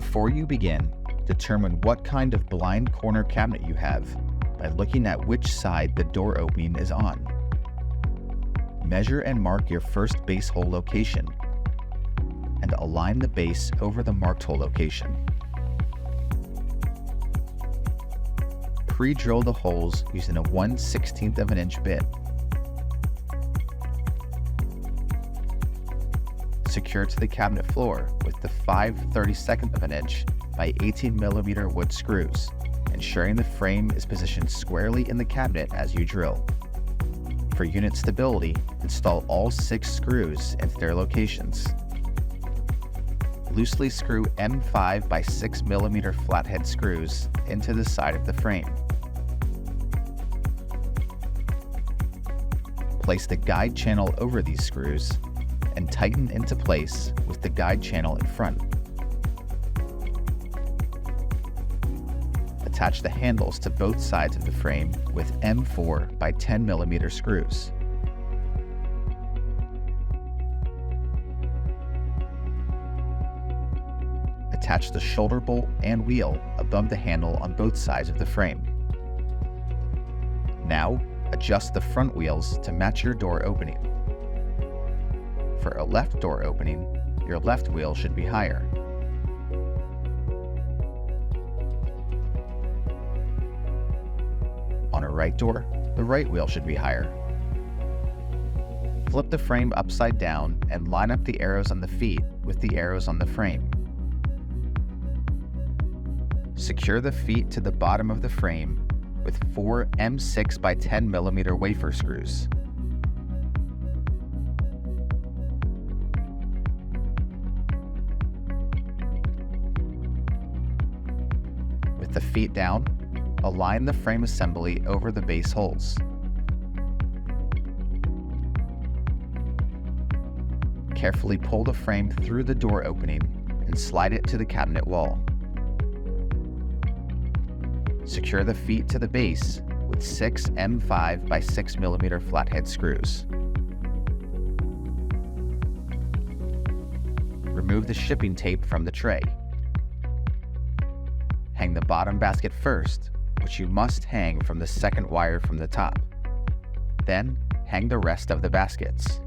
Before you begin, determine what kind of blind corner cabinet you have by looking at which side the door opening is on. Measure and mark your first base hole location, and align the base over the marked hole location. Pre-drill the holes using a 1/16 of an inch bit. Secure to the cabinet floor with the 5/32 of an inch by 18mm wood screws, ensuring the frame is positioned squarely in the cabinet as you drill. For unit stability, install all 6 screws into their locations. Loosely screw M5 by 6mm flathead screws into the side of the frame. Place the guide channel over these screws and tighten into place with the guide channel in front. Attach the handles to both sides of the frame with M4 by 10mm screws. Attach the shoulder bolt and wheel above the handle on both sides of the frame. Now, adjust the front wheels to match your door opening. For a left door opening, your left wheel should be higher. On a right door, the right wheel should be higher. Flip the frame upside down and line up the arrows on the feet with the arrows on the frame. Secure the feet to the bottom of the frame with 4 M6 by 10mm wafer screws. With the feet down, align the frame assembly over the base holes. Carefully pull the frame through the door opening and slide it to the cabinet wall. Secure the feet to the base with 6 M5 by 6mm flathead screws. Remove the shipping tape from the tray. Hang the bottom basket first, which you must hang from the second wire from the top. Then, hang the rest of the baskets.